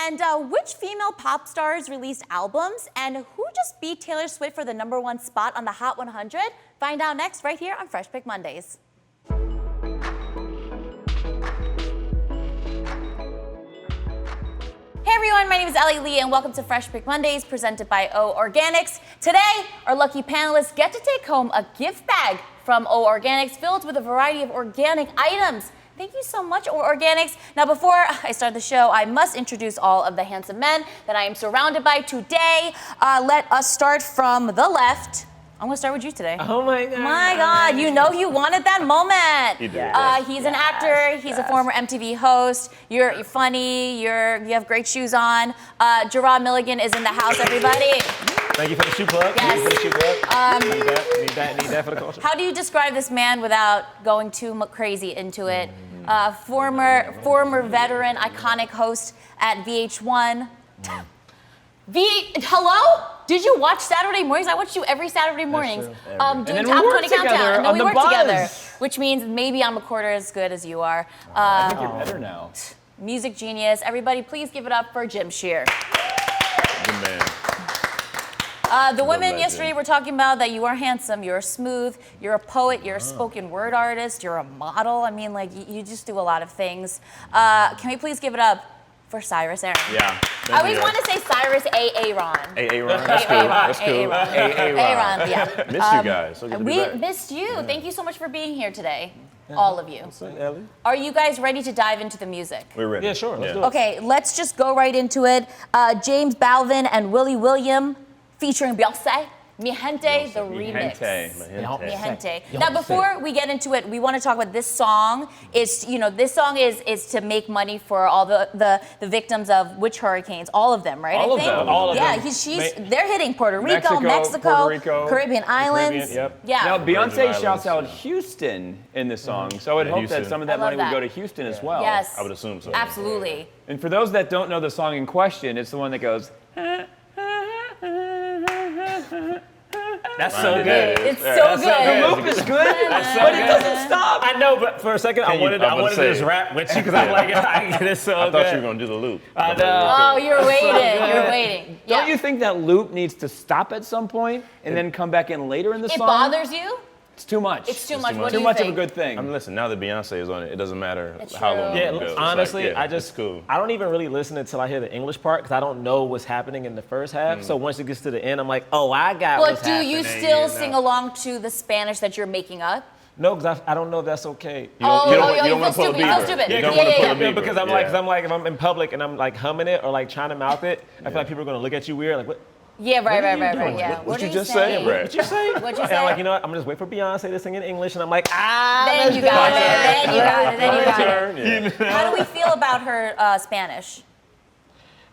And which female pop stars released albums? And who just beat Taylor Swift for the #1 spot on the Hot 100? Find out next right here on Fresh Pick Mondays. Hey everyone, my name is Ellie Lee and welcome to Fresh Pick Mondays presented by O Organics. Today, our lucky panelists get to take home a gift bag from O Organics filled with a variety of organic items. Thank you so much, O Organics. Now, before I start the show, I must introduce all of the handsome men that I am surrounded by today. Let us start from the left. I'm gonna start with you today. Oh my God. My God, you know you wanted that moment. He did. He's an actor, he's a former MTV host. You're funny, you have great shoes on. Gerard Milligan is in the house, everybody. Thank you for the shoe plug. Yes. Thank you for the shoe plug. Need that for the culture. How do you describe this man without going too crazy into it? Former veteran, iconic host at VH1. Hello? Did you watch Saturday mornings? I watch you every Saturday mornings. Doing Top 20 Countdown. And then we work together, which means maybe I'm a quarter as good as you are. I think you're better now. Music genius. Everybody, please give it up for Jim Shear. Good man. The women yesterday were talking about that you are handsome, you're smooth, you're a poet, you're a spoken word artist, you're a model. I mean, like, you just do a lot of things. Can we please give it up for Cyrus Aaron? Yeah. I always want to say Cyrus Aaron. Aaron. That's cool. That's cool. Aaron, yeah. Missed you guys. So good to be We back. missed you. Yeah. Thank you so much for being here today. All of you. What's up, Ellie? Are you guys ready to dive into the music? We're ready. Yeah, sure. Let's do it. Okay, let's just go right into it. James Balvin and Willie William featuring Beyonce. Mi Gente, the remix. Mi Gente. Now, before we get into it, we want to talk about this song. This song is to make money for all the victims of which hurricanes? All of them, right? All of them. All of them. They're hitting Puerto Rico, Mexico, Puerto Rico, Caribbean islands. Yep. Yeah. Now, Beyonce Caribbean shouts out islands, Houston in this song, so I would Yeah, hope Houston. that some of I that love money that. would go to Houston as well. Yes. I would assume so. Absolutely. And for those that don't know the song in question, it's the one that goes. That's so good. It's so good. The loop is good, but it doesn't stop. I know, but for a second, I wanted to just rap with you because I'm like, it's so I good. thought you were going to do the loop. I know. Oh, you're waiting. You're waiting. Yeah. Don't you think that loop needs to stop at some point and then come back in later in the It song? bothers you? It's too much. It's too much. What do Too you much think? of a good thing. I mean, listen, now that Beyonce is on it, it doesn't matter It's how true. long Yeah, it goes. It's honestly, like, yeah, I just it's cool. I don't even really listen until I hear the English part because I don't know what's happening in the first half. So once it gets to the end, I'm like, oh, I got But what's do happening. you still sing along to the Spanish that you're making up? No, because I don't know if that's okay. You don't feel want to pull a stupid. You feel beaver. stupid. You Yeah, don't yeah, want to yeah, pull a yeah. beaver. Because I'm like, if I'm in public and I'm like humming it or like trying to mouth it, I feel like people are gonna look at you weird, like what? Yeah, right. doing? Yeah. What are you just say, Brad? What you say? What'd you And I'm like, say? you know what? I'm gonna just wait for Beyonce to sing in English, and I'm like, Then you got it. Then you got it. Yeah. How do we feel about her Spanish?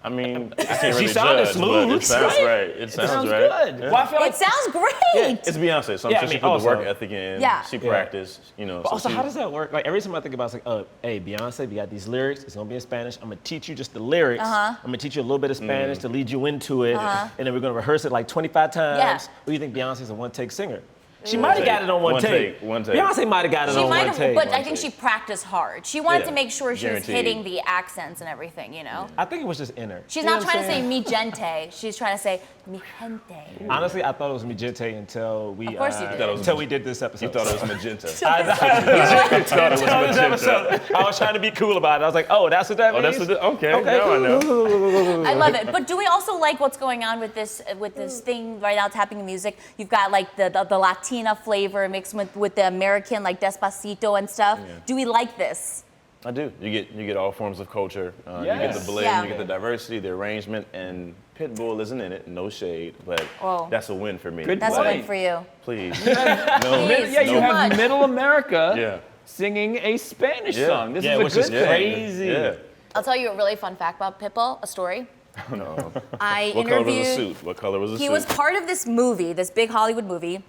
I mean, I can't really sounded judge, smooth. but it sounds Right. right. It sounds right. good. Yeah. well, I feel like It sounds great. It's Beyonce, so I'm Yeah, sure I she mean, put the work also- ethic in. Yeah. She Yeah. practiced, you know. But so also, she- how does that work? Like every time I think about it, it's like, hey, Beyonce, we got these lyrics. It's gonna be in Spanish. I'm gonna teach you just the lyrics. I'm gonna teach you a little bit of Spanish to lead you into it, and then we're gonna rehearse it like 25 times. Yeah. Or do you think Beyonce's a one-take singer? She might have got it on one take. One take. Beyonce might have got it She on might one have, take. but I think she practiced hard. She wanted Yeah, to make sure she was guaranteed. hitting the accents and everything, you know? I think it was just in her. She's You know not what trying I'm to say saying? mi gente. She's trying to say mi gente. Honestly, I thought it was Mi Gente until we Of course you did. until we did this episode. You thought it was magenta. I thought it was until this magenta. episode, I was trying to be cool about it. I was like, oh, that's what that Oh, means? that's what okay. Now I know. I love it. But do we also like what's going on with this thing right now? It's happening in music. You've got like the Latina flavor mixed with the American like Despacito and stuff. Yeah. Do we like this? I do. You get all forms of culture. You get Yes. the blend, Yeah. you get the diversity, the arrangement, and Pitbull isn't in it. No shade, but Whoa. that's a win for me. Good That's a point. win for you. Please. Please. Yeah, you Too have much. Middle America Yeah. singing a Spanish Yeah. song. This Yeah, is which a is good thing. crazy. Yeah. I'll tell you a really fun fact about Pitbull, a story. No. I What color was the interviewed. suit? What color was the suit? He was part of this movie, this big Hollywood movie.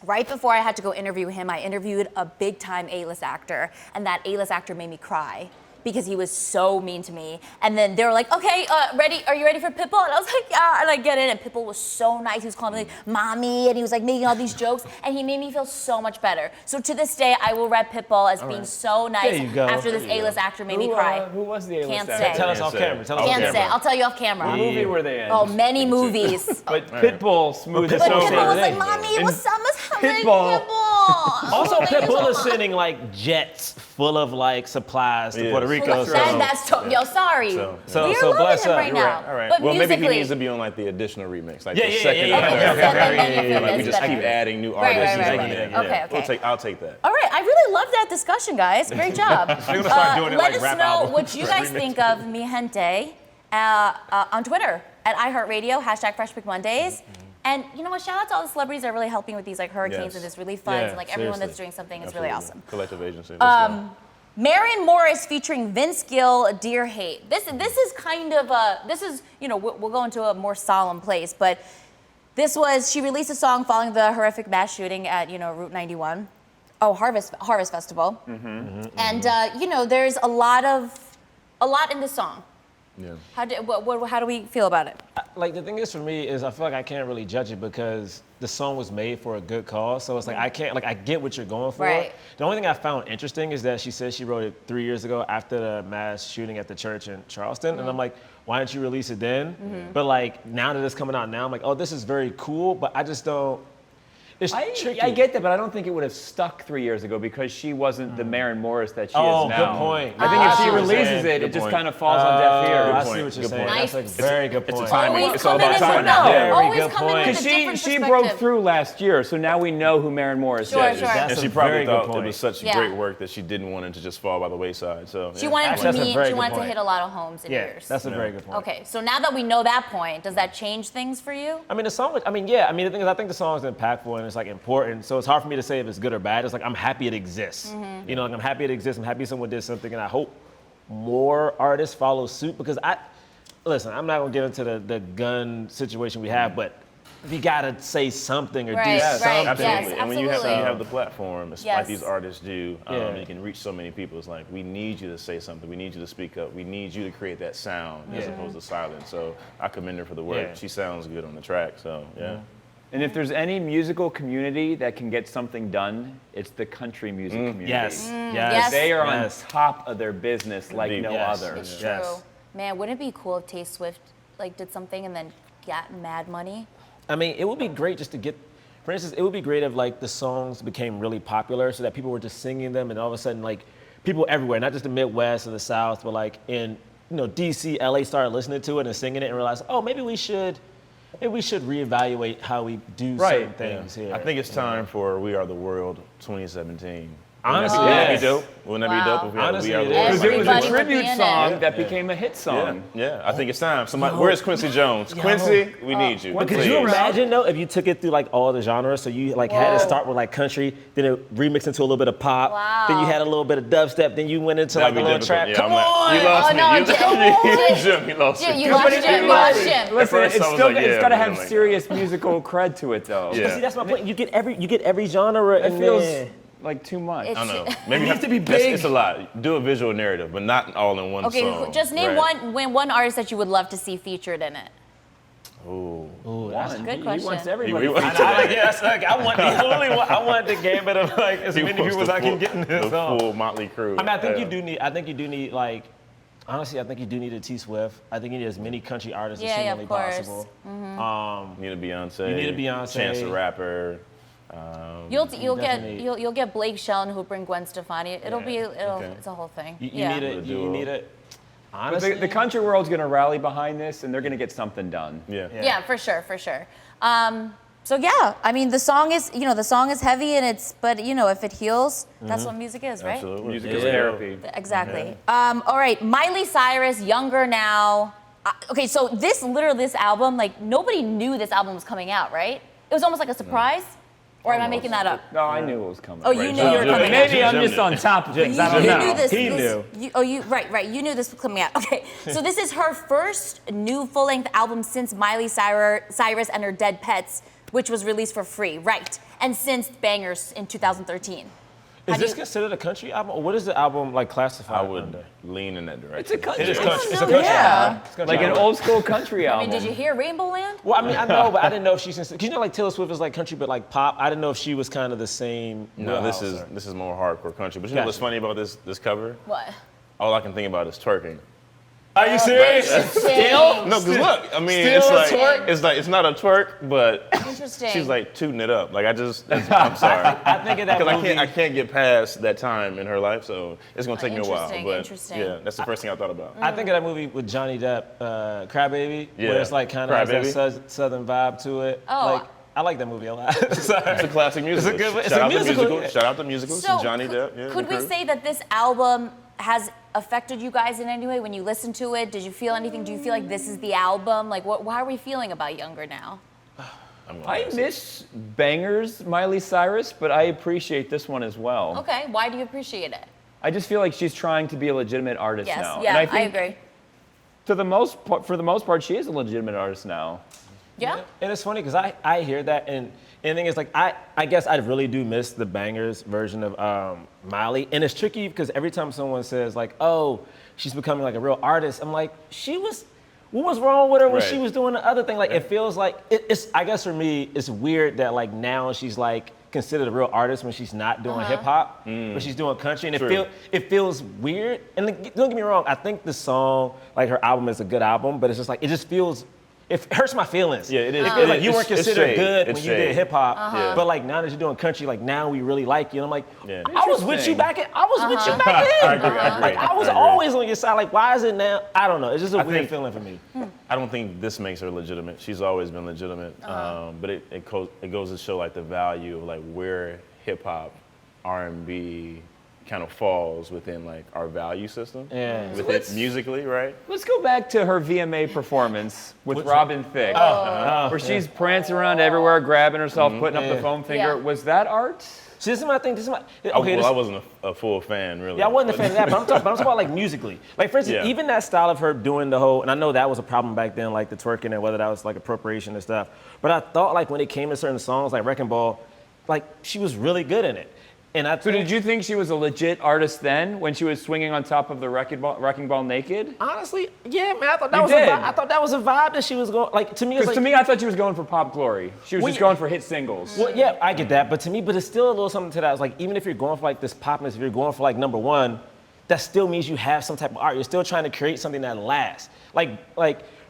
Right before I had to go interview him, I interviewed a big-time A-list actor, and that A-list actor made me cry. because he was so mean to me. And then they were like, okay, ready? Are you ready for Pitbull? And I was like, yeah. And I get in, and Pitbull was so nice. He was calling me like, mommy, and he was like making all these jokes, and he made me feel so much better. So to this day, I will rep Pitbull as being so nice There you go. after this A-list actor made me cry. Who was the A-list Can't actor? say. Tell us off camera. Tell us off Can't camera. say. I'll tell you off camera. What movie were they in? Oh, many movies. But Pitbull smoothed it But over. Pitbull was like, mommy, it was summer's Pitbull- Also, Pitbull is sending like jets full of like supplies to Yes. Puerto Rico. Yo, sorry. So- We're so loving bless him up. right You're now. right. All right. But Well, maybe he musically, needs to be on like the additional remix, like Yeah, the yeah, second. yeah, yeah, okay, yeah. Like we just better. keep adding new Right, artists. right, and right, taking right. it. Okay. I'll take that. all right, I really love that discussion, guys. Great job. We're gonna start doing it Let like us rap know albums. what you guys think of Mi Gente on Twitter at iHeartRadio, #FreshPickMondays. And you know what? Shout out to all the celebrities that are really helping with these like hurricanes Yes. and this relief funds, Yeah, and like everyone that's seriously. doing something is really awesome. Collective agency. Let's go. Maren Morris featuring Vince Gill, Dear Hate. This is kind of we'll go into a more solemn place, but she released a song following the horrific mass shooting at Route 91, Harvest Festival, and there's a lot in the song. Yeah. How do we feel about it? Like the thing is for me is I feel like I can't really judge it because the song was made for a good cause. So it's like I can't I get what you're going for. Right. The only thing I found interesting is that she said she wrote it 3 years ago after the mass shooting at the church in Charleston. And I'm like, why didn't you release it then? But like now that it's coming out now, I'm like, oh, this is very cool, but I just don't. It's tricky. I get that, but I don't think it would have stuck 3 years ago because she wasn't the Maren Morris that she Oh, is now. good point. I think if she see what you're releases saying. it, Good it just point. kind of falls on deaf ears. I see what you're Good saying. point. That's a very good point. It's a timing. Always It's all come in about as a timing. no. Very Always good come in point. with a Because different she perspective. broke through last year, so now we know who Maren Morris Sure, is. sure. That's And a she probably very good thought it point. was such Yeah. great work that she didn't want it to just fall by the wayside. So She yeah. wanted Actually, that's a very she good wanted to point. hit a lot of homes and Yeah, ears. that's a very good point. Okay, so now that we know that point, does that change things for you? I mean, the song, the thing is, I think the song is impactful and it's like important. So it's hard for me to say if it's good or bad. It's like, I'm happy it exists. Mm-hmm. I'm happy it exists. I'm happy someone did something, and I hope more artists follow suit because listen, I'm not gonna get into the gun situation we have, but we gotta say something or Right, do right, something. yes, Absolutely. And when you absolutely. have the platform, it's Yes. like these artists do, Yeah. you can reach so many people. It's like, we need you to say something. We need you to speak up. We need you to create that sound as Yeah. opposed to silence. So I commend her for the work. Yeah. She sounds good on the track. So yeah. And if there's any musical community that can get something done, it's the country music community. Yes, yes. They are Yes. on top of their business like Indeed. no Yes. other. It's Yes. true. Man, wouldn't it be cool if Tay Swift did something and then got mad money? I mean, it would be great just to get, for instance, it would be great if the songs became really popular so that people were just singing them and all of a sudden people everywhere, not just the Midwest or the South, but in DC, LA started listening to it and singing it and realized, oh, maybe we should reevaluate how we do certain things here. I think it's time for We Are the World 2017. Honestly, Wouldn't that yes. be dope? Wouldn't that be dope if we had Honestly, We Are the it World? is. Because it was a Everybody would be tribute in song it. that became a hit song. Yeah, I think it's time. Where's Quincy Jones? Quincy, we need you. But could Please. you imagine though if you took it through all the genres? So you had to start with country, then it remixed into a little bit of pop, then you had a little bit of dubstep, then you went into That'd a be little difficult. trap. Yeah, Come I'm like, on! you lost Oh, me. no, You Jim. You lost Jim, me. you lost Jim. You lost Jim. Listen, first it's I was still like, it's yeah, got to but have I'm like- serious musical cred to it, though. Yeah. See, that's my point. You get every genre It in feels there. like too much. I don't know. It Maybe needs to be that's- big. It's a lot. Do a visual narrative, but not all in one Okay, song. just name Right. one artist that you would love to see featured in it. Ooh. One. Good He question. wants everybody. He- featured. I want the only one. I want the gambit of as He many wants people as the I can full- get in this the song. full Motley Crue. I mean, I think Yeah. you do need honestly, I think you do need a T Swift. I think you need as many country artists as Yeah, humanly of course. possible. You need a Beyonce. You need a Beyonce. Chance the Rapper. You'll definitely- get Blake Shelton who'll bring Gwen Stefani. It'll be okay. it's a whole thing. You yeah. need it. duo. You need it. But Honestly, the country world's going to rally behind this, and they're going to get something done. Yeah. Yeah, for sure. So yeah, I mean the song is heavy and but if it heals, that's what music is, right? Absolutely. Music Yeah. is therapy. Exactly. All right, Miley Cyrus, Younger Now. Okay, so this album, nobody knew this album was coming out, right? It was almost like a surprise. Or am I making that up? No, I knew it was coming. Oh, you knew you were coming out. Maybe I'm just on top of things. I don't You know. knew this. He knew. Right. You knew this was coming out. Okay. So this is her first new full-length album since Miley Cyrus and Her Dead Pets, which was released for free. Right. And since Bangers in 2013. Is this considered a country album, or what is the album like classified I would under? lean in that direction. It's a country. It is I country. don't It's a know. country Yeah. album. It's a country Like an album. old school country I album. mean, did you hear Rainbow Land? Well, I mean, I know, but I didn't know if she's because you know, like Taylor Swift is like country, but like pop. I didn't know if she was kind of the same. No, this wheelhouse, or- is more hardcore country. But you know what's Gotcha. funny about this cover? What? All I can think about is twerking. Are you serious? Still? No, because look, I mean, Still it's a like twerk? it's not a twerk, but Interesting. she's like tooting it up. Like I'm sorry. I think of that Because movie. I can't get past that time in her life, so it's gonna take me a while. Interesting, But interesting. yeah, that's the first thing I thought about. I think of that movie with Johnny Depp, Crybaby, Yeah. where it's like kind of has Crybaby. that southern vibe to it. Oh. Like, I like that movie a lot. Sorry. It's a classic musical. good- it's Shout a out to musical, musical. yeah. Shout out to musicals. So Johnny Depp. Yeah, could the we crew. say that this album has affected you guys in any way when you listen to it? Did you feel anything? Do you feel like this is the album? Like, how are we feeling about Younger now? I'm gonna I pass it. miss bangers, Miley Cyrus, but I appreciate this one as well. Okay, why do you appreciate it? I just feel like she's trying to be a legitimate artist Yes, now. yeah, and I think agree. for the most part, she is a legitimate artist now. Yeah? And it's funny because I hear that, and the thing is, like, I guess I really do miss the bangers version of Miley. And it's tricky because every time someone says, like, oh, she's becoming like a real artist, I'm like, what was wrong with her when Right. she was doing the other thing? Like, it feels like, it's, I guess for me, it's weird that, like, now she's, like, considered a real artist when she's not doing hip hop, but she's doing country, and True. it feels weird. And like, don't get me wrong, I think the song, like her album, is a good album, but it's just like it just feels. It hurts my feelings. Yeah, it is. It feels like you It's- weren't it's considered shade. good It's when you did shade. hip hop, Yeah. but like now that you're doing country, like now we really like you. And I'm like, Yeah. I was with you Interesting. back in. I was with you back then. I agree. Like I was I agree. always on your side. Like why is it now? I don't know. It's just a weird think- feeling for me. I don't think this makes her legitimate. She's always been legitimate. But it goes to show like the value of like where hip hop, R&B kind of falls within like our value system. Yeah. Within musically, right? Let's go back to her VMA performance with Which Robin Thicke, where she's prancing around everywhere, grabbing herself, putting up the Yeah. foam finger. Yeah. Was that art? See, this is my thing. This is my I wasn't a full fan, really. Yeah, I wasn't a fan of that, but I'm talking about like musically. Like for instance, Yeah. even that style of her doing the whole, and I know that was a problem back then, like the twerking and whether that was like appropriation and stuff. But I thought like when it came to certain songs like Wrecking Ball, like she was really good in it. And I So did you think she was a legit artist then when she was swinging on top of the wrecking ball naked? honestly, yeah, man, I thought that You was did. a vibe. I thought that was a vibe that she was going. Like to me, it's Because like to me, I thought she was going for pop glory. She was Well, just yeah. going for hit singles. Well, yeah, I get that, but to me, it's still a little something to that. It's like even if you're going for like this popness, if you're going for like number one, that still means you have some type of art. You're still trying to create something that lasts. Like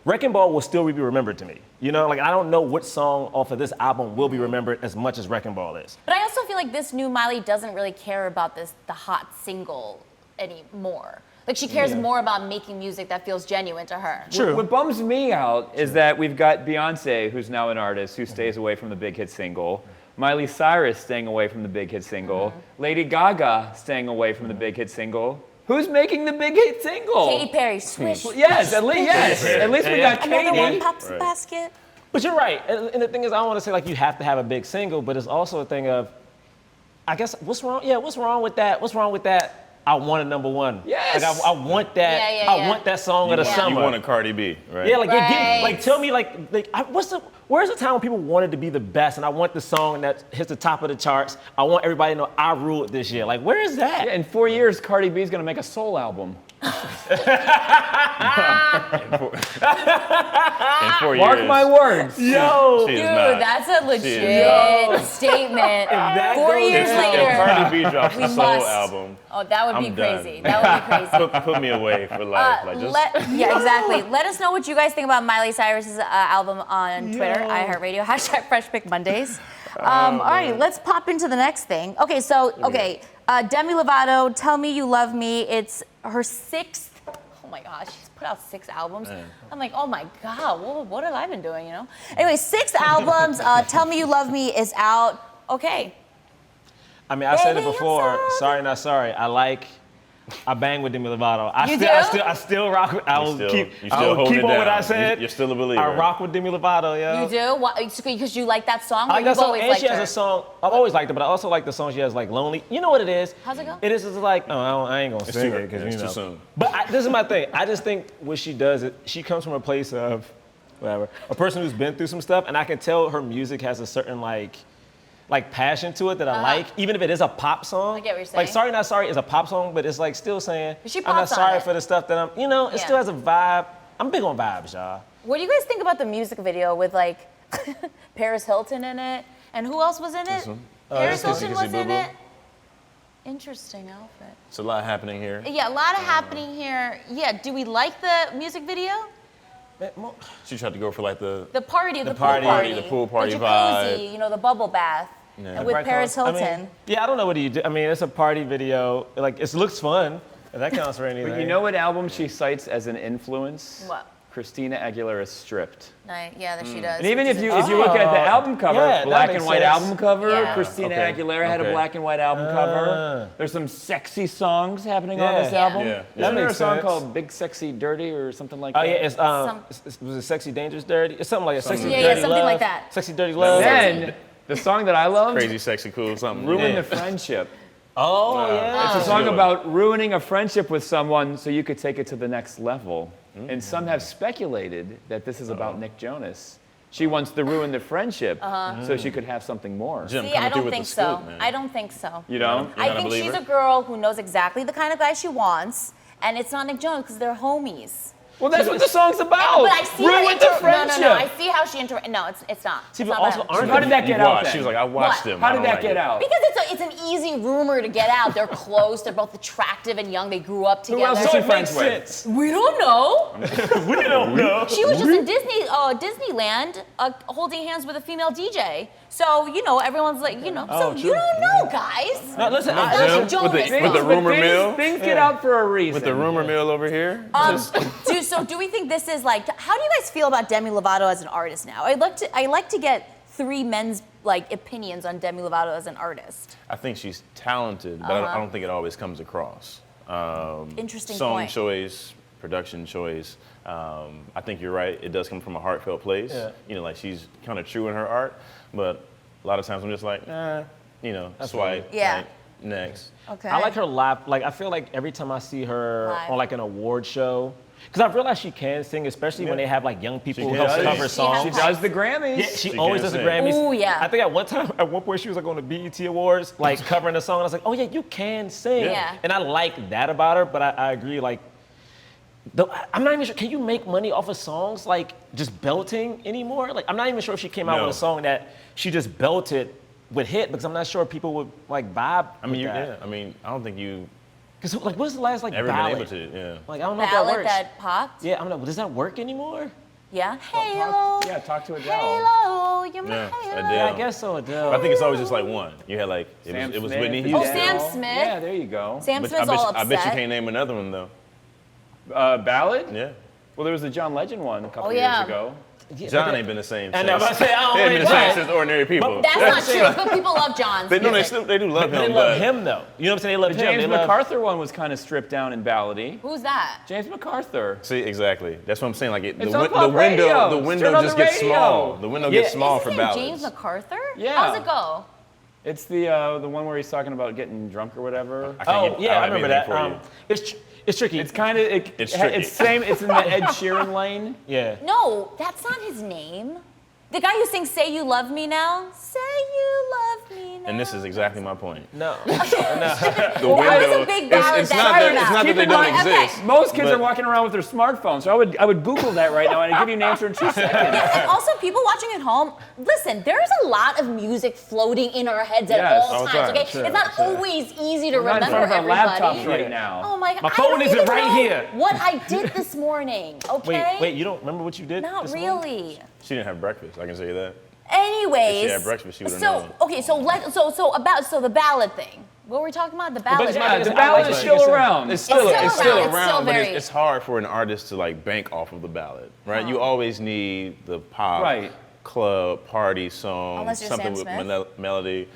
Wrecking Ball will still be remembered to me. You know, like I don't know what song off of this album will be remembered as much as Wrecking Ball is. But I also feel like this new Miley doesn't really care about the hot single anymore. Like she cares more about making music that feels genuine to her. True. What bums me out is that we've got Beyonce, who's now an artist, who stays away from the big hit single. Miley Cyrus staying away from the big hit single. Lady Gaga staying away from the big hit single. Who's making the big hit single? Katy Perry, swish. Yes, at least we got Another one Katy. pops the Right. basket. But you're right. And the thing is, I don't want to say like you have to have a big single, but it's also a thing of, I guess, what's wrong? Yeah, what's wrong with that? What's wrong with that? I want a number one. Yes. Like I want that. Yeah, yeah, I yeah. want that song of the You summer. want a Cardi B, right? Yeah, like, Right. like tell me, where's the time when people wanted to be the best, and I want the song that hits the top of the charts. I want everybody to know I ruled this year. Like, where is that? Yeah, in 4 years, Cardi B is going to make a soul album. In 4 Mark years. my words. Yo, She is Dude, not. that's a is legit statement. that 4 goes years down- If later. Cardi B drops We a soul must. album, Oh, that would be I'm done. crazy. That would be crazy. put me away for life. Like just Yeah, exactly. Let us know what you guys think about Miley Cyrus's album on Twitter, iHeartRadio, #FreshPickMondays. All right, let's pop into the next thing. Okay, Demi Lovato, Tell Me You Love Me. It's her 6th. Oh my gosh, she's put out 6 albums. I'm like, oh my God, what have I been doing, you know? Anyway, 6 albums. Tell Me You Love Me is out. Okay. I mean, I said it Baby, I'm before. Sorry, not sorry. I bang with Demi Lovato. You I still rock with. I will still- keep. you I still will holding keep it on what down. I said. You're still a believer. I rock with Demi Lovato, yo. You do? What, because you like that song? I Or like that you've song, always and liked she has her? a song. I've always liked it, but I also like the song she has, like "Lonely." You know what it is? How's it go? It is just like, oh, I ain't gonna It's sing too- it because it's you too know. soon. But this is my thing. I just think what she does, she comes from a place of, whatever, a person who's been through some stuff, and I can tell her music has a certain like like passion to it that I like, even if it is a pop song. I get what you're Like saying. Sorry Not Sorry is a pop song, but it's like still saying She I'm not pops on sorry it. for the stuff that I'm, it Yeah. still has a vibe. I'm big on vibes, y'all. What do you guys think about the music video with like Paris Hilton in it? And who else was in it? Paris that's Hilton Kissy was Boo in Boo. it. Interesting outfit. It's a lot happening here. Yeah, a lot of happening here. Yeah, do we like the music video? She tried to go for like the The party, the party, pool party, the pool party the jacuzzi, vibe. the bubble bath, Yeah. and with Right, Paris I mean, Hilton. yeah, I don't know what do you do. I mean, it's a party video. Like it looks fun. If that counts for anything. But you know what album she cites as an influence? What? Christina Aguilera's Stripped. Yeah, that she does. And even which if is you look at the album cover, yeah, that black makes and white sense. album cover, Yeah. Christina Okay, Aguilera had a okay. black and white album cover. There's some sexy songs happening on this Yeah. album. Yeah. Isn't That there a makes song sense. called Big Sexy Dirty or something like Oh that? yeah, was it Sexy Dangerous Dirty? It's something like a Sexy Something. Yeah, Dirty something Love. like that. Sexy Dirty Love. Then the song that I love, crazy, sexy, cool, something. Ruin Yeah. the Friendship. Oh yeah. It's a That's song good. about ruining a friendship with someone so you could take it to the next level. And some have speculated that this is about Nick Jonas. She wants to ruin the friendship so she could have something more. Jim See, coming I through don't with think the so. scoop, man. I don't think so. You don't? You're I not a think she's believer? a girl who knows exactly the kind of guy she wants, and it's not Nick Jonas because they're homies. Well, that's what the song's about. But I see ruin her the friendship. No, I see how she No, it's not. See, It's but not also about- aren't How did that You get out watched. then? She was like, I watched What? him. How I did don't that like get it. out? Because it's an easy rumor to get out. They're close. They're both attractive and young. They grew up Who together. else is So she it makes friends with? sense. We don't know. We don't know. She was just in Disneyland holding hands with a female DJ. So, everyone's like, so you true. don't know, guys. No, listen, Not Jim, Nick with Jonas. the rumor things, mill? Things get out for a reason. With the rumor mill over here? Do we think this is like? How do you guys feel about Demi Lovato as an artist now? I like to get three men's opinions on Demi Lovato as an artist. I think she's talented, but I don't think it always comes across. Interesting Song point. choice, production choice. I think you're right. It does come from a heartfelt place. Yeah. Like she's kind of true in her art, but a lot of times I'm just like, swipe. Yeah. Like, next. Okay. I like her live. Like I feel like every time I see her Live. on like an award show, because I've realized she can sing, especially when Yeah. they have like young people She who can help sing. cover She songs. She does the Grammys. Yeah, she She always can does the sing. Grammys. Ooh, yeah. I think at one point she was like on the BET Awards, like covering a song. And I was like, oh yeah, you can sing. Yeah. And I like that about her, but I agree, like, I'm not even sure, can you make money off of songs like just belting anymore? Like, I'm not even sure if she came out No. with a song that she just belted would hit, because I'm not sure people would like vibe with that. I don't think you Because like, what's the last like ever been ballad? able to, yeah. Like, I don't know if that Ballad works. that popped. Yeah, I'm like, does that work anymore? Yeah. Halo. Yeah, talk to Adele. Halo. You're my Yeah, halo. Adele. Yeah, I guess so, Adele. I think it's always just like one. You had like, it Sam was Smith, Whitney Adele. Oh, Houston. Sam Smith. Yeah, there you go. Sam But Smith's all upset. I bet you can't name another one though. Ballad? Yeah. Well, there was the John Legend one a couple yeah. years ago. John ain't been the same And since. I was about to say, I don't They ain't been the really- same since Ordinary People. That's not true, but people love John's They, no, music. they do love But they him, love but him though. You know what I'm saying? They love The him. James They love- MacArthur one was kind of stripped down and ballady. Who's that? James MacArthur. see, exactly. That's what I'm saying. Like the It's on pop radio. the Straight window on just the gets radio. small. The window gets small Is for his name ballads. James MacArthur? Yeah. How's it go? It's the one where he's talking about getting drunk or whatever. I can't Oh get- yeah, don't I have remember anything that. for you. It's tricky. It's kind of It's tricky. It's same. It's in the Ed Sheeran lane. yeah. No, that's not his name. The guy who sings "Say You Love Me Now." Say you love me now. And this is exactly my point. No. The I was a big ballad it's not guy. that, it's not Keep that they in don't mind- okay. exist. Most kids But- are walking around with their smartphones, so I would Google that right now and I'd give you an answer in 2 seconds. And also, people watching at home, listen, there's a lot of music floating in our heads at Yes, all all the times, time, okay? sure, it's not sure. always easy to We're not in remember front of our everybody. laptops right now. Oh my God. My I phone don't isn't even right know here. What I did this morning, okay? Wait, you don't remember what you did? Not this morning? really. She didn't have breakfast. I can say that. Anyways. If she had breakfast, she would've so, known. okay, so the ballad thing. What were we talking about? The ballad. it's not- Yeah, it's the not ballad like is that. still around. It's still still around, around. It's still but very- it's hard for an artist to like bank off of the ballad, right? You always need the pop, Right. club, party song, Unless you're something Sam with Smith. melody.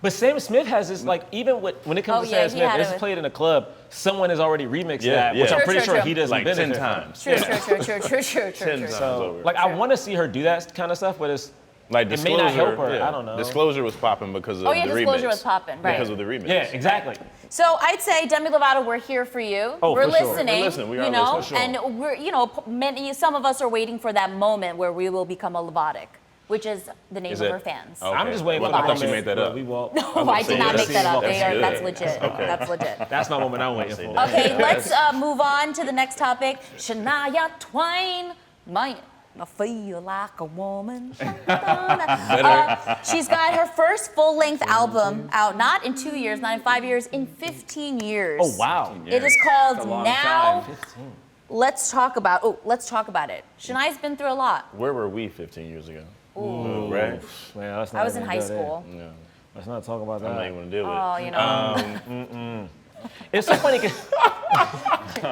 But Sam Smith has this, like, even when it comes Oh, to yeah, Sam he Smith, had this it is with- played in a club. Someone has already remixed Yeah, that, yeah. which I'm True, pretty true, sure true. he doesn't Like 10 benefit from. times. True. 10 times So, over. like, I want to see her do that kind of stuff, but it's Like it may not help her. yeah. I don't know. Disclosure was popping because of Oh, yeah, the remix. Disclosure was popping, right. Because of the remix. yeah, exactly. So I'd say Demi Lovato, we're here for you. Oh, we're for sure. listening. We're listening. We are you know, listening, for sure. and we're, some of us are waiting for that moment where we will become a Lovatic. which is the name Is of it? her fans. Okay. I'm just waiting Well, for the I thought you moment made that where up. we walk. No, I did not make that up. That's good. legit. Okay. That's legit. That's my moment I'm waiting for. Okay, let's move on to the next topic. Shania Twain, I feel like a woman. She's got her first full-length album out, not in 2 years, not in 5 years, in 15 years. Oh wow. It is called That's a long Now. time. Let's talk about it. Shania's been through a lot. Where were we 15 years ago? Right? Man, let's I not was in even high go there. school. No. Let's not talk about I'm not that. even gonna deal with Oh, it. you know. It's so funny 'cause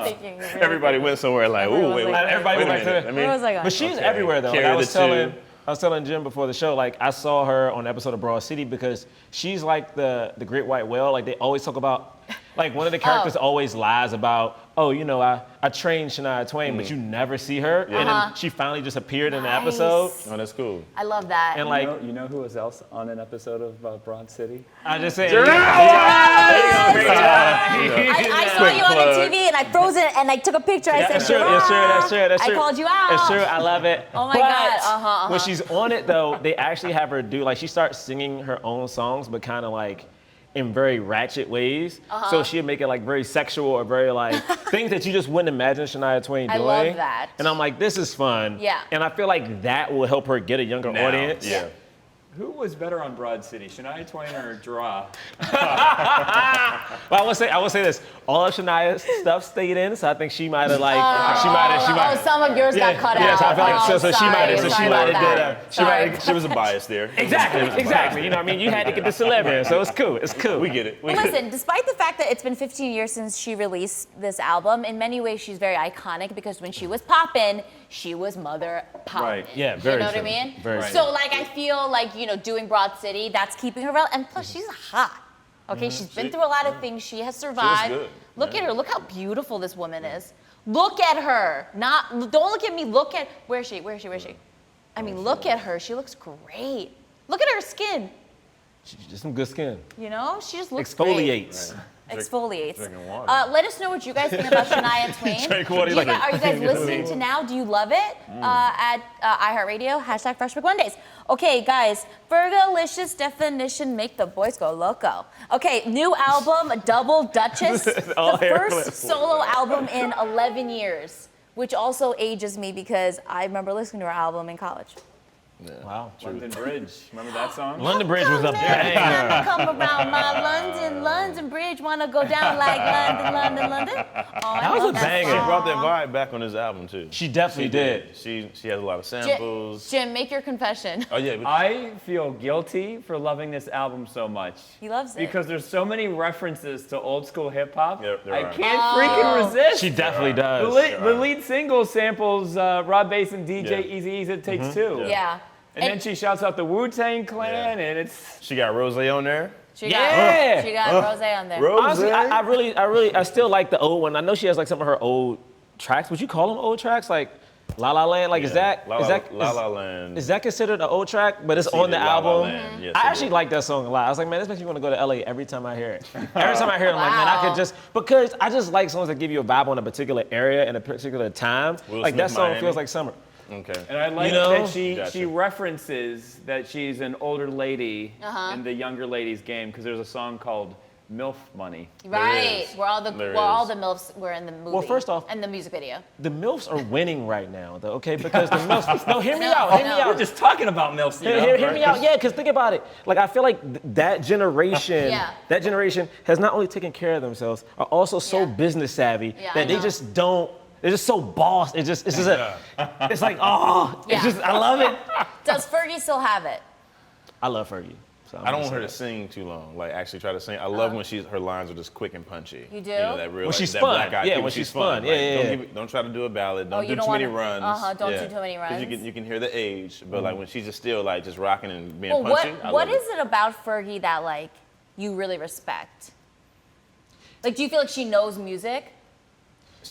Thinking really Everybody went somewhere like, ooh, wait, Everyone was like, everybody wait a went back minute. to I Where was mean, I going? But she's Okay. everywhere though. Like, Carry I was the two. telling Jim before the show, like I saw her on an episode of Broad City because she's like the great white whale. Like they always talk about, like one of the characters always lies about, oh, you know, I trained Shania Twain, but you never see her. And then she finally just appeared in the Nice. episode. oh, that's cool. I love that. And like You know who was else on an episode of Broad City? I just said, I saw you on the TV and I froze it and I took a picture. I said, That's true. That's true. That's true. I called you out. It's true. I love it. Oh my But God. when she's on it though, they actually have her do like she starts singing her own songs, but kind of like in very ratchet ways. So she'll make it like very sexual or very like things that you just wouldn't imagine Shania Twain doing. I love that. And I'm like, this is fun. Yeah. And I feel like that will help her get a younger Now, audience. Yeah. Who was better on Broad City, Shania Twain or Draw? But I will say this: all of Shania's stuff stayed in, so I think she might have like Oh, some of yours got cut yeah, out. so I feel like Oh, so she sorry, might have sorry about that. Sorry. She was a bias there. exactly. You know what I mean? You had to get the celeb in, so it's cool. It's cool. We get it. But listen, despite the fact that it's been 15 years since she released this album, in many ways she's very iconic because when she was poppin', she was mother pop. Right. Yeah, very You know what true. I mean? Very So like I feel like, you know, doing Broad City, that's keeping her relevant. And plus she's hot. Okay, she's been through a lot of things. She has survived. good. Look at her. Look how beautiful this woman is. Look at her. Don't look at me. Look at where is she? I mean, look at her. She looks great. Look at her skin. Just some good skin. You know, she just looks great. Exfoliates. Exfoliates. Drinking water. Let us know what you guys think about Shania Twain. Drink water, Do like are you guys listening to now? Do you love it? At iHeartRadio, #Fresh Pick Mondays. Okay, guys, Fergalicious definition make the boys go loco. Okay, new album, Double Duchess. All The hair first clips. solo album in 11 years, which also ages me because I remember listening to her album in college. Wow. London Bridge. Remember that song? London Bridge was a banger. Wanna come around my London Bridge, wanna go down like London. Oh, I That was love a banger. She song. brought that vibe back on this album too. She definitely did. She has a lot of samples. Jim, make your confession. Oh yeah. I feel guilty for loving this album so much. He loves it. Because there's so many references to old school hip hop. Yeah, there I are. can't freaking resist. She definitely the, does. the lead single samples Rob Bass and DJ Eazy-E's It Takes Two. Yeah. And then she shouts out the Wu-Tang Clan, and it's She got Rose on there. She Yeah. got, she got Rose on there. Rose. Honestly, I still like the old one. I know she has like some of her old tracks. Would you call them old tracks? Like La La Land? Like is that La La Land? Is that considered an old track? But it's It's on the either La La album. Land. Yes, I it actually is. like that song a lot. I was like, man, this makes me want to go to LA every time I hear it. Every time I hear it, I'm like, man, I could just because I just like songs that give you a vibe on a particular area and a particular time. Will like Smith, that song Miami. feels like summer. Okay. And I like You know? that she Gotcha. references that she's an older lady in the younger ladies game because there's a song called MILF Money. Right. is. Where all the There all is. the MILFs were in the movie. Well, first off- and the music video. The MILFs are winning right now, though, okay? Because the MILFs. No, hear me No, out. Hear no. me We're out. just talking about MILFs, you know? Hear me out. Yeah, because think about it. Like, I feel like that generation, Yeah. that generation has not only taken care of themselves, are also so Yeah. business savvy Yeah, I that they know. just don't. They're just so boss. It's just it's like, oh, Yeah. it's just, I love it. Does Fergie still have it? I love Fergie. So I'm I don't just want her to saying. sing too long. Like actually try to sing. I love when her lines are just quick and punchy. You do? You know, that real, When she's that fun. Black Eyed Yeah, Peas, when she's fun. Yeah, yeah, yeah. Don't try to do a ballad. Don't you do don't too many wanna- runs. don't do too many 'Cause runs. You can hear the age, but like when she's just still like just rocking and being Well, punchy. I what love is it about Fergie that like you really respect? Like, do you feel like she knows music?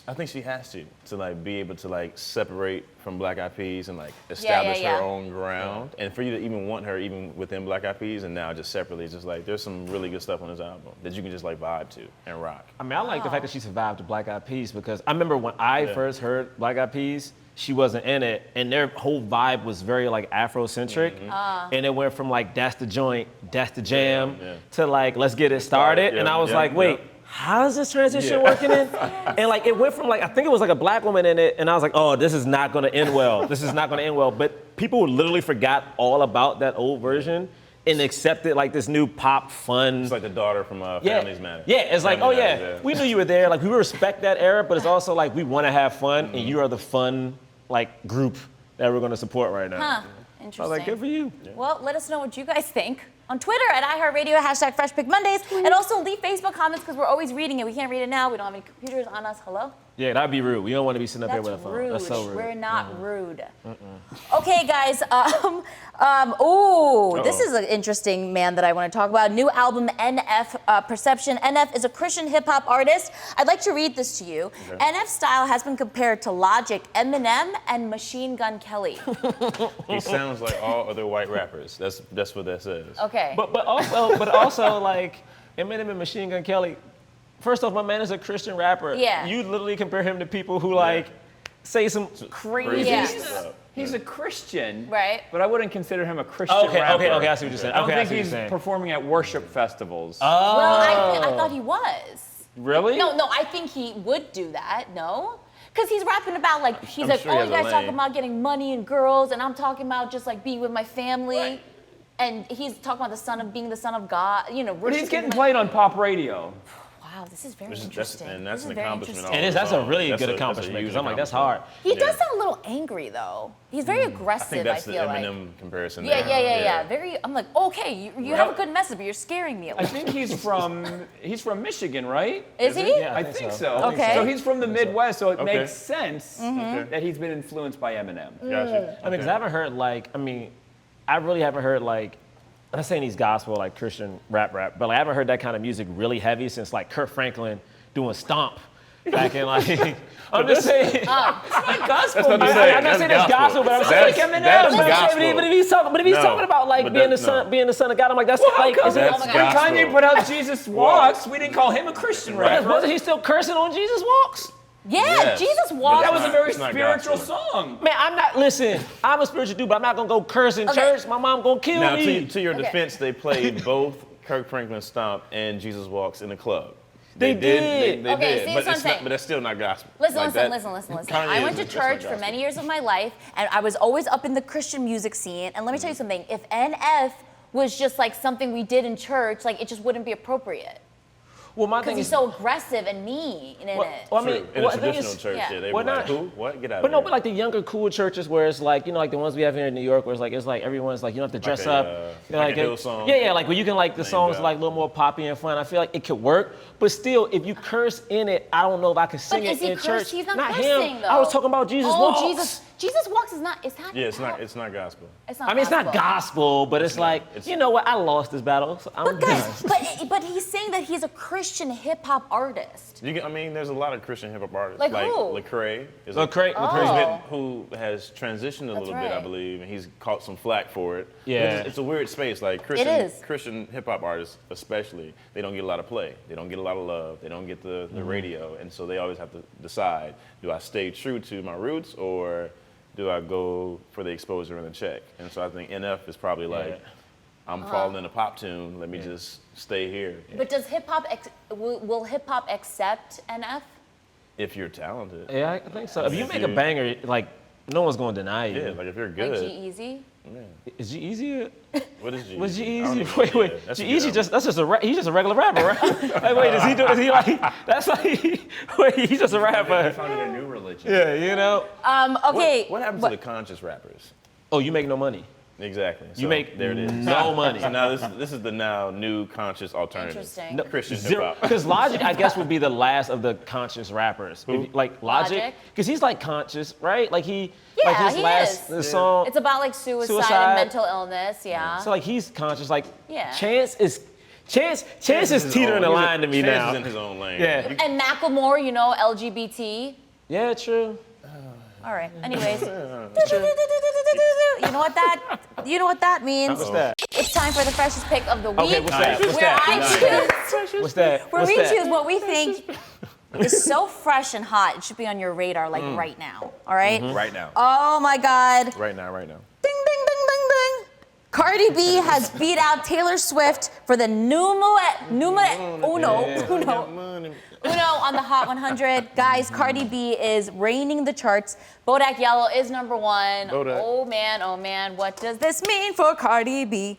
I think she has to like be able to like separate from Black Eyed Peas and like establish yeah. her own ground. And for you to even want her even within Black Eyed Peas and now just separately, it's just like there's some really good stuff on this album that you can just like vibe to and rock. I mean, I like the fact that she survived the Black Eyed Peas because I remember when I first heard Black Eyed Peas, she wasn't in it, and their whole vibe was very like Afrocentric, and it went from like that's the joint, that's the jam, to like let's get it started, and I was like, wait, how is this transition working in? And like it went from like I think it was like a black woman in it, and I was like, oh, this is not gonna end well. This is not gonna end well. But people literally forgot all about that old version and accepted like this new pop fun. It's like the daughter from Families Matter. Yeah, it's like, Family oh Matters, we knew you were there. Like we respect that era, but it's also like we want to have fun, and you are the fun like group that we're gonna support right now. Huh. Interesting. I was like, good for you. Well, let us know what you guys think on Twitter at iHeartRadio, hashtag Fresh Pick Mondays, and also leave Facebook comments because we're always reading it. We can't read it now. We don't have any computers on us. Hello? Yeah, that'd be rude. We don't want to be sitting up there with a phone. Rude. That's so rude. We're not rude. Okay, guys. This is an interesting man that I want to talk about. New album, NF Perception. NF is a Christian hip hop artist. I'd like to read this to you. Okay. NF's style has been compared to Logic, Eminem, and Machine Gun Kelly. He sounds like all other white rappers. That's what that says. Okay. But also like Eminem and Machine Gun Kelly. First off, my man is a Christian rapper. Yeah. You literally compare him to people who like say some crazy stuff. He's a Christian, right? But I wouldn't consider him a Christian rapper. Okay, I see what you're saying. I don't think he's performing at worship festivals. Oh. Well, I thought he was. Really? No, I think he would do that. No? Because he's rapping about like, he's I'm like, sure he oh, has you a guys talking lane. about getting money and girls, and I'm talking about just like being with my family. Right. And he's talking about being the son of God, you know. But he's getting played on pop radio. Wow, this is very That's interesting. that's an accomplishment. That's a really good accomplishment because I'm like, that's hard. He does sound a little angry though. He's very aggressive. I think that's I the feel Eminem comparison. Yeah, there. yeah. Very. I'm like, okay, you have a good message, but you're scaring me a I little. think he's from Michigan, right? Is he? Yeah, I think so. Okay. So he's from the Midwest, so it Okay. makes sense that he's been influenced by Eminem. Gotcha. I mean, because I haven't heard I really haven't heard like, I'm not saying he's gospel like Christian rap, but like I haven't heard that kind of music really heavy since like Kurt Franklin doing Stomp back in like. I'm just saying. It's not gospel. That's not to music. say. I'm not saying it's gospel, but I'm saying like Eminem. That's but gospel. if he's talking about like But being that- the son of God, I'm like that's like Come is it, That's on. gospel. When Kanye put out Jesus Walks, we didn't call him a Christian rapper. wasn't he still cursing on Jesus Walks? Yeah, Yes. Jesus walked. That was a very It's not spiritual gospel. song. Man, I'm a spiritual dude, but I'm not gonna go curse in Okay. church. My mom gonna kill Now, me. to your Okay. defense, they played both Kirk Franklin's Stomp and Jesus Walks in the club. They They Okay, did, see, but that's what I'm saying. but that's still not gospel. Listen. Like that- Listen. Kanye I went to isn't- that's not church for gospel. many years of my life, and I was always up in the Christian music scene. And let me tell you something: if NF was just like something we did in church, like it just wouldn't be appropriate. Well, my Because thing he's is so aggressive and mean in well, it. I True. mean, In well, a the thing traditional is, church, yeah. they Well, were like, not- who? What? Get out But of no, here. but like the younger cool churches where it's like, like the ones we have here in New York where it's like everyone's like, you don't have to dress a, up. like a Hillsong. Yeah, like where you can like the Named songs out. like a little more poppy and fun. I feel like it could work. But still, if you curse in it, I don't know if I could sing But it is he in cursed? church. He's not him. cursing, though. I was talking about Jesus Walks. Jesus Walks is not. Is that? Yeah, it's not gospel. It's not. I mean, it's not gospel, but it's like, It's- you know what? I lost this battle. So I'm But guys, but he's saying that he's a Christian hip hop artist. I mean, there's a lot of Christian hip hop artists Like who? Lecrae. Is Lecrae- Lecrae's who has transitioned a That's little bit, I right. believe, and he's caught some flack for it. Yeah. It's a weird space. Like is. Christian hip hop artists, especially, they don't get a lot of play. They don't get a lot of love. They don't get the radio, and so they always have to decide: do I stay true to my roots, or do I go for the exposure and the check? And so I think NF is probably like, I'm falling in a pop tune. Let me just stay here. But does hip hop will hip hop accept NF? If you're talented. Yeah, I think so. If you If make a you- banger, like, no one's going to deny you. Yeah, like if you're Like good. G-Eazy? Is G-Eazy? What is G? Was I don't G-Eazy? even- Wait, yeah, that's a G-Eazy good just, that's just he's just a regular rapper, right? Like, wait, is he like, that's like, wait, he's just a They rapper. founded a new religion. Yeah, you know? Okay. What happens to the conscious rappers? Oh, you make no money. Exactly. You So, make there it is. no money. So now this is the now new conscious alternative. Interesting. No, Christian zero. hip hop. Because Logic, I guess, would be the last of the conscious rappers. Like Logic, Logic? because he's like conscious, right? Like Yeah, like his he last is. the song. It's about like suicide Suicide. and mental illness, yeah. So like he's conscious. Like Yeah. Chance is teetering the line to me Chance now. is in his own lane. Yeah. And Macklemore, you know, LGBT. Yeah, true. All right. Anyways, you know what that means? What's that? It's time for the freshest pick of the week. Okay, what's that? What's where that? I choose, What's that? where What's we that? choose what we think is so fresh and hot. It should be on your radar like right now. All right? Right now. Oh my God. Right now, right now. Ding, ding, ding, ding, ding. Cardi B has beat out Taylor Swift for the numero uno on the Hot 100. Guys, Cardi B is reigning the charts. Bodak Yellow is number one. Bodak. Oh man, what does this mean for Cardi B?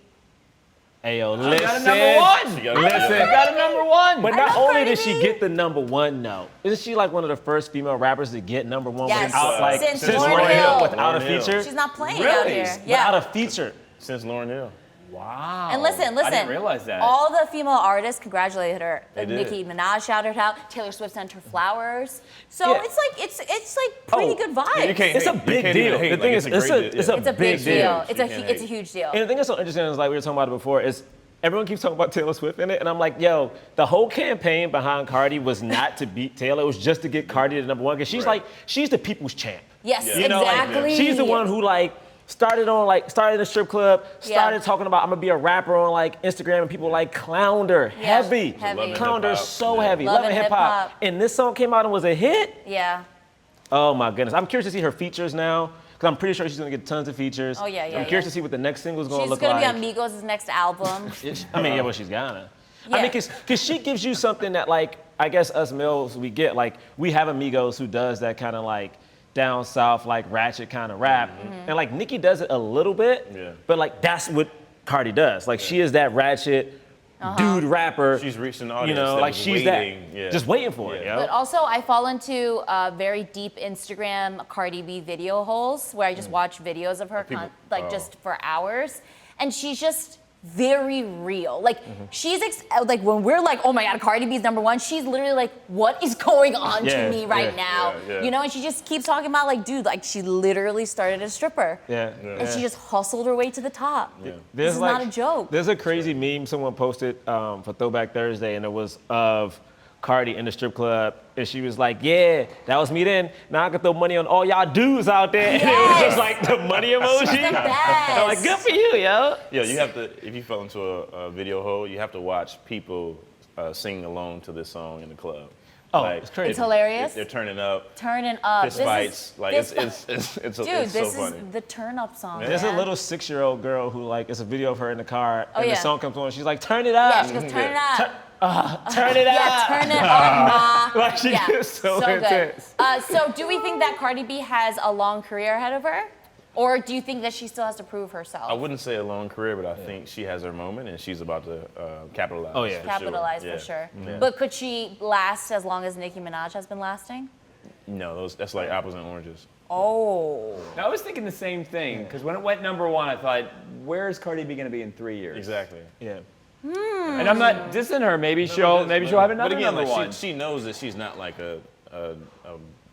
Hey, yo, She listen. got a number one. She got Listen. She got a number one. But I not love only Cardi did she B. get the number one note, isn't she like one of the first female rappers to get number one Yes. without like Since Lauryn Hill. without a Lauryn Hill. feature? She's not playing Really? out here. Without Yeah. a feature. Since Lauryn Hill. Wow. And listen. I didn't realize that. All the female artists congratulated her. They did. Nicki Minaj shouted her out. Taylor Swift sent her flowers. So Yeah. it's like pretty good vibes. You can't It's a hate- you big can't even deal. hate, The thing like, is, it's a great deal. It's a big deal. You can't It's a hate. huge deal. And the thing that's so interesting is like we were talking about it before is everyone keeps talking about Taylor Swift in it, and I'm like, yo, the whole campaign behind Cardi was not to beat Taylor, it was just to get Cardi to number one, because she's Right. she's the people's champ. Yes, Yeah. You know, like, exactly. she's the one who started in a strip club, started Yeah. talking about I'm gonna be a rapper on like Instagram, and people clowned her Yeah, heavy. heavy. Clowned her Hip-hop. so Yeah. heavy. Love Loving and hip hop. hip-hop. And this song came out and was a hit. Yeah. Oh my goodness. I'm curious to see her features now, because I'm pretty sure she's gonna get tons of features. Oh, yeah, I'm curious to see what the next single is gonna She's look gonna like. be on Migos' next album. I mean, yeah, well, she's gonna. Yeah. I mean, cause she gives you something that like, I guess us males, we get, like, we have amigos who does that kind of like down south, like ratchet kind of rap. And like Nicki does it a little bit, Yeah. but like that's what Cardi does. Like she is that ratchet dude rapper. She's reached an you audience know, that like was she's waiting. that, Yeah. just waiting for it, Yeah. yo. But also, I fall into very deep Instagram Cardi B video holes where I just watch videos of her just for hours, and she's just very real. Like she's like when we're like, oh my God, Cardi B's number one. She's literally like, what is going on Yeah, to me right yeah, now? yeah. You know, and she just keeps talking about like, dude, like she literally started as a stripper. Yeah. And she just hustled her way to the top. Yeah. This is not a joke. There's a crazy meme someone posted for Throwback Thursday, and it was of Cardi in the strip club, and she was like, yeah, that was me then. Now I can throw money on all y'all dudes out there. And it was Yes. just like the money emoji. She's the best. I'm like, good for you, yo. Yeah, you have to, if you fell into a video hole, you have to watch people sing along to this song in the club. Oh, it's crazy. It's hilarious. They're turning up, Turning up. fist fights. Like, this- it's Dude, so this funny. is the turn up song. There's a man. little 6-year-old girl who like, it's a video of her in the car, and yeah. the song comes on, she's like, turn it up. Yeah, she goes, turn it up. Turn it up. Yeah, turn it up, ma. Like she Yeah, gets so good. intense. So do we think that Cardi B has a long career ahead of her? Or do you think that she still has to prove herself? I wouldn't say a long career, but I think she has her moment and she's about to capitalize. Oh, yeah. for Capitalize sure. for sure. Yeah. But could she last as long as Nicki Minaj has been lasting? No, that's like apples and oranges. Oh. I was thinking the same thing, because when it went number one, I thought, where is Cardi B going to be in 3 years? Exactly. Yeah. And I'm not dissing her. Maybe she'll have another But again, number like, one. she knows that she's not like a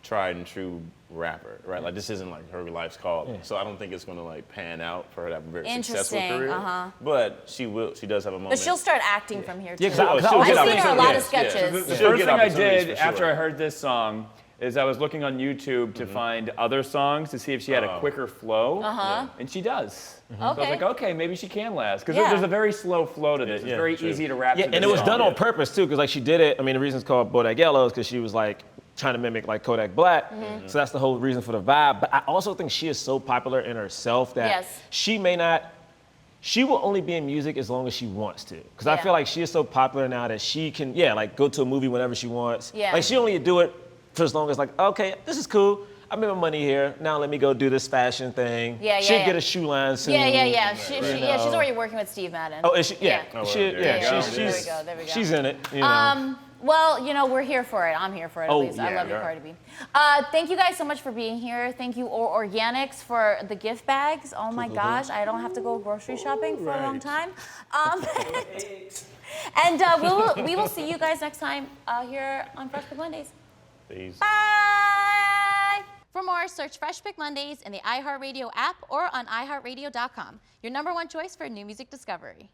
tried and true rapper, right? Like this isn't like her life's calling. So I don't think it's gonna like pan out for her to have a very successful Interesting, career. But she does have a moment. But she'll start acting from here too. Yeah, 'cause I- She'll I've get seen her a lot of opportunities, yes, sketches. yeah. The She'll first get thing I opportunities did for sure. after I heard this song is I was looking on YouTube to find other songs to see if she had a quicker flow. And she does. So I was Okay. like, okay, maybe she can last. Because Yeah. there's a very slow flow to this. It's Yeah, very true. easy to rap Yeah, to and this it was song. done on purpose too, because like she did it. I mean, the reason it's called Bodak Yellow is because she was like trying to mimic like Kodak Black. So that's the whole reason for the vibe. But I also think she is so popular in herself that Yes. she may not. She will only be in music as long as she wants to. Because I Yeah. feel like she is so popular now that she can, like go to a movie whenever she wants. Yeah. Like she only do it for as long as like, okay, this is cool. I made my money here. Now let me go do this fashion thing. Yeah, yeah, She'll yeah. get a shoe line soon. Yeah. She's know. already working with Steve Madden. Oh, is she? Yeah. Yeah. She, there yeah, you go. she's, There we she's, go, there we go. she's in it. You know. Well, you know, we're here for it. I'm here for it at Oh, least. I yeah, love you, yeah. Cardi B. Thank you guys so much for being here. Thank you, Organics, for the gift bags. Oh my gosh, I don't have to go grocery shopping for a long time. And we will see you guys next time here on Fresh Pick Mondays. Peace. Bye! For more, search Fresh Pick Mondays in the iHeartRadio app or on iHeartRadio.com. Your #1 choice for new music discovery.